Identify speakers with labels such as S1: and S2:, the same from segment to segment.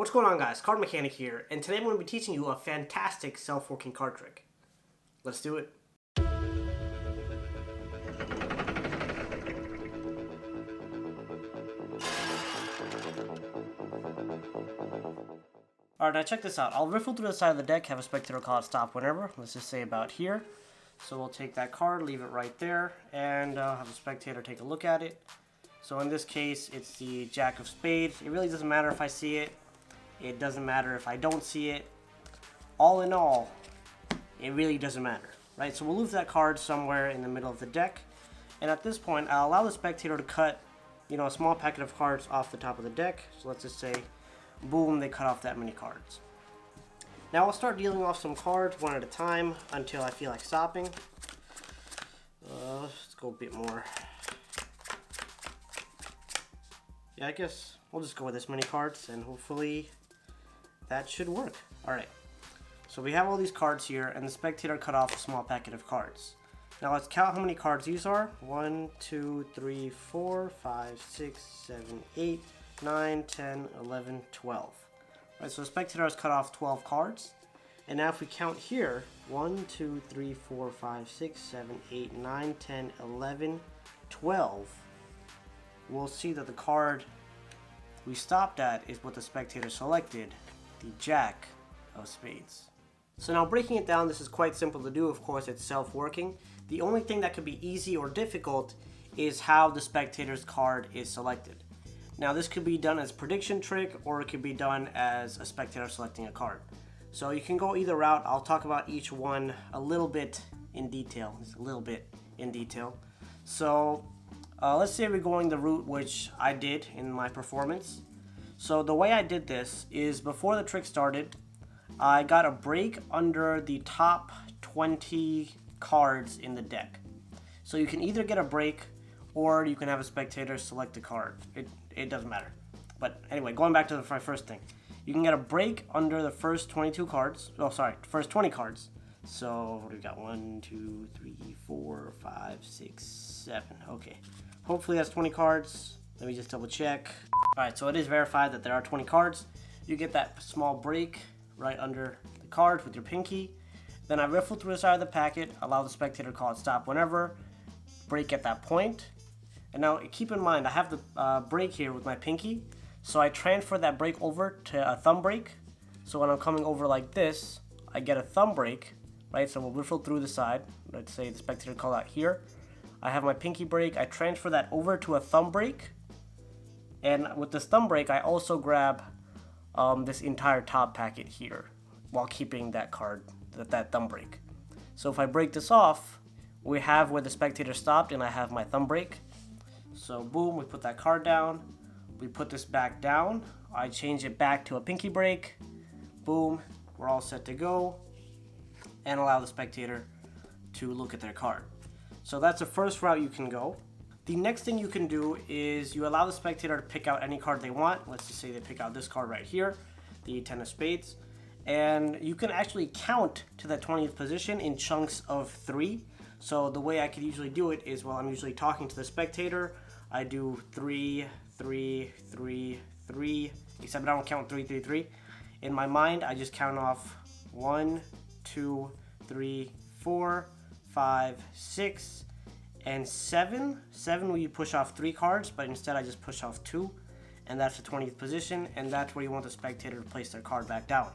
S1: What's going on, guys? CardMechanic here, and today I'm going to be teaching you a fantastic self-working card trick. Let's do it. Alright, now check this out. I'll riffle through the side of the deck, have a spectator call it stop whenever. Let's just say about here. So we'll take that card, leave it right there, and have a spectator take a look at it. So in this case, it's the Jack of Spades. It really doesn't matter if I see it. It doesn't matter if I don't see it. All in all, it really doesn't matter, right? So we'll move that card somewhere in the middle of the deck. And at this point, I'll allow the spectator to cut, a small packet of cards off the top of the deck. So let's just say, boom, they cut off that many cards. Now I'll start dealing off some cards one at a time until I feel like stopping. Let's go a bit more. Yeah, I guess we'll just go with this many cards and hopefully that should work. Alright, so we have all these cards here and the spectator cut off a small packet of cards. Now let's count how many cards these are. 1, 2, 3, 4, 5, 6, 7, 8, 9, 10, 11, 12. Right, so the spectator has cut off 12 cards. And now if we count here, 1, 2, 3, 4, 5, 6, 7, 8, 9, 10, 11, 12. We'll see that the card we stopped at is what the spectator selected, the Jack of Spades. So now breaking it down, this is quite simple to do. Of course, it's self-working. The only thing that could be easy or difficult is how the spectator's card is selected. Now this could be done as a prediction trick, or it could be done as a spectator selecting a card. So you can go either route. I'll talk about each one a little bit in detail. So let's say we're going the route which I did in my performance. So the way I did this is before the trick started, I got a break under the top 20 cards in the deck. So you can either get a break or you can have a spectator select a card. It doesn't matter. But anyway, going back to my first thing. You can get a break under the first 22 cards. Oh, sorry, first 20 cards. So what do we got? 1, 2, 3, 4, 5, 6, 7. Okay. Hopefully that's 20 cards. Let me just double check. Alright, so it is verified that there are 20 cards. You get that small break right under the card with your pinky. Then I riffle through the side of the packet, allow the spectator to call it stop whenever, break at that point. And now keep in mind, I have the break here with my pinky. So I transfer that break over to a thumb break. So when I'm coming over like this, I get a thumb break, right? So we'll riffle through the side. Let's say the spectator call out here. I have my pinky break. I transfer that over to a thumb break. And with this thumb break, I also grab this entire top packet here while keeping that card, that thumb break. So if I break this off, we have where the spectator stopped and I have my thumb break. So boom, we put that card down. We put this back down. I change it back to a pinky break. Boom, we're all set to go. And allow the spectator to look at their card. So that's the first route you can go. The next thing you can do is you allow the spectator to pick out any card they want. Let's just say they pick out this card right here, the 10 of Spades. And you can actually count to that 20th position in chunks of 3. So the way I could usually do it is while I'm usually talking to the spectator, I do 3, 3, 3, 3, except I don't count 3, 3, 3. In my mind, I just count off 1, 2, 3, 4, 5, 6, and 7. 7 where you push off 3 cards, but instead I just push off 2, and that's the 20th position, and that's where you want the spectator to place their card back down.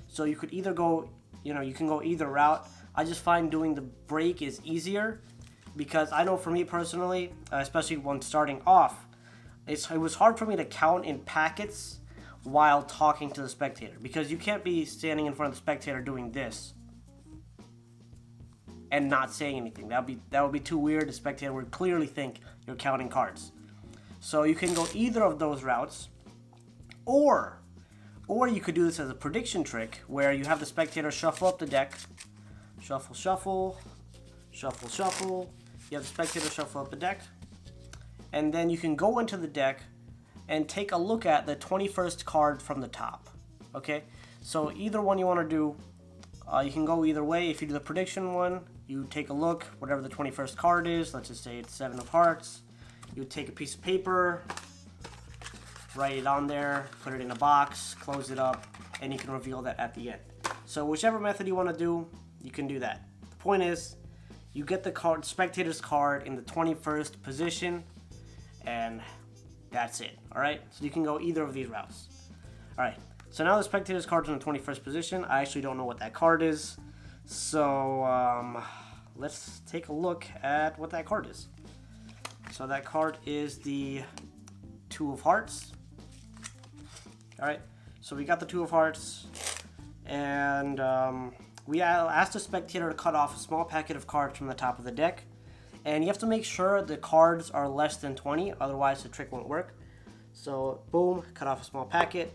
S1: So you could either go, you can go either route. I just find doing the break is easier because I know for me personally, especially when starting off, it was hard for me to count in packets while talking to the spectator because you can't be standing in front of the spectator doing this and not saying anything. That would be too weird. The spectator would clearly think you're counting cards. So you can go either of those routes, or you could do this as a prediction trick where you have the spectator shuffle up the deck, shuffle, shuffle, shuffle, shuffle. You have the spectator shuffle up the deck, and then you can go into the deck and take a look at the 21st card from the top. Okay, so either one you want to do, you can go either way. If you do the prediction one, you take a look, whatever the 21st card is. Let's just say it's 7 of Hearts. You take a piece of paper, write it on there, put it in a box, close it up, and you can reveal that at the end. So whichever method you want to do, you can do that. The point is, you get the spectator's card in the 21st position, and that's it. Alright, so you can go either of these routes. Alright, so now the spectator's card's in the 21st position. I actually don't know what that card is, so let's take a look at what that card is. So that card is the Two of Hearts. Alright, so we got the Two of Hearts, and we asked the spectator to cut off a small packet of cards from the top of the deck. And you have to make sure the cards are less than 20, otherwise the trick won't work. So, boom, cut off a small packet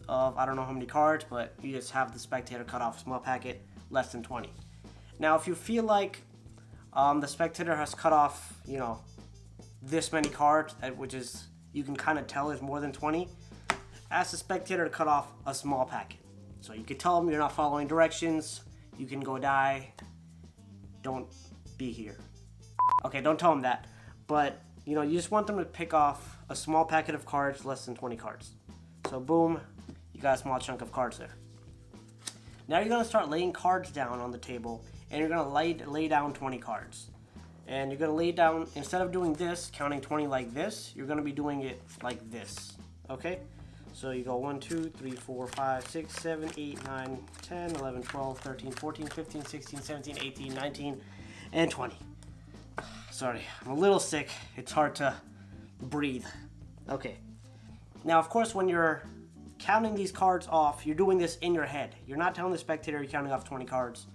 S1: of, I don't know how many cards, but you just have the spectator cut off a small packet less than 20. Now, if you feel like the spectator has cut off, you know, this many cards, which is, you can kind of tell is more than 20, ask the spectator to cut off a small packet. So you can tell them you're not following directions, you can go die, don't be here. Okay, don't tell them that, but you know, you just want them to pick off a small packet of cards, less than 20 cards. So boom, you got a small chunk of cards there. Now you're gonna start laying cards down on the table, and you're gonna lay down 20 cards. And you're gonna lay down, instead of doing this, counting 20 like this, you're gonna be doing it like this, okay? So you go 1, 2, 3, 4, 5, 6, 7, 8, 9, 10, 11, 12, 13, 14, 15, 16, 17, 18, 19, and 20. Sorry, I'm a little sick. It's hard to breathe. Okay. Now, of course, when you're counting these cards off, you're doing this in your head. You're not telling the spectator you're counting off 20 cards.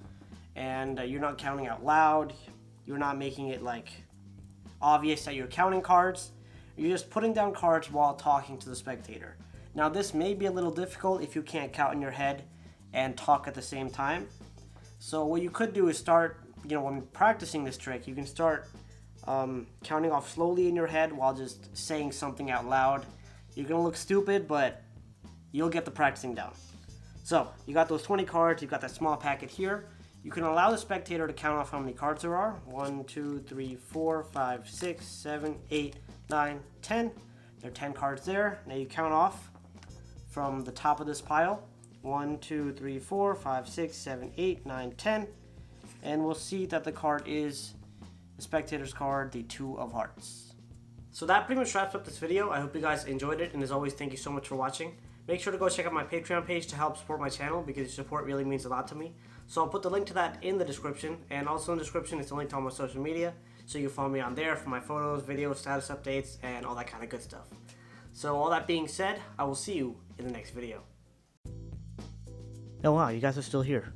S1: And you're not counting out loud. You're not making it, like, obvious that you're counting cards. You're just putting down cards while talking to the spectator. Now, this may be a little difficult if you can't count in your head and talk at the same time. So what you could do is start, you know, when practicing this trick, you can start counting off slowly in your head while just saying something out loud. You're gonna look stupid, but you'll get the practicing down. So you got those 20 cards, you've got that small packet here. You can allow the spectator to count off how many cards there are. 1, 2, 3, 4, 5, 6, 7, 8, 9, 10. There are 10 cards there. Now you count off from the top of this pile. 1, 2, 3, 4, 5, 6, 7, 8, 9, 10. And we'll see that the card is the spectator's card, the Two of Hearts. So that pretty much wraps up this video. I hope you guys enjoyed it, and as always, thank you so much for watching. Make sure to go check out my Patreon page to help support my channel, because your support really means a lot to me. So I'll put the link to that in the description, and also in the description is the link to all my social media, so you can follow me on there for my photos, videos, status updates, and all that kind of good stuff. So all that being said, I will see you in the next video.
S2: Oh wow, you guys are still here.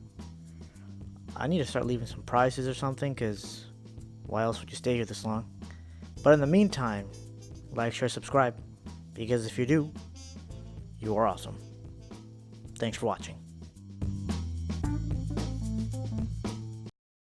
S2: I need to start leaving some prizes or something, because why else would you stay here this long? But in the meantime, like, share, subscribe, because if you do, you are awesome. Thanks for watching.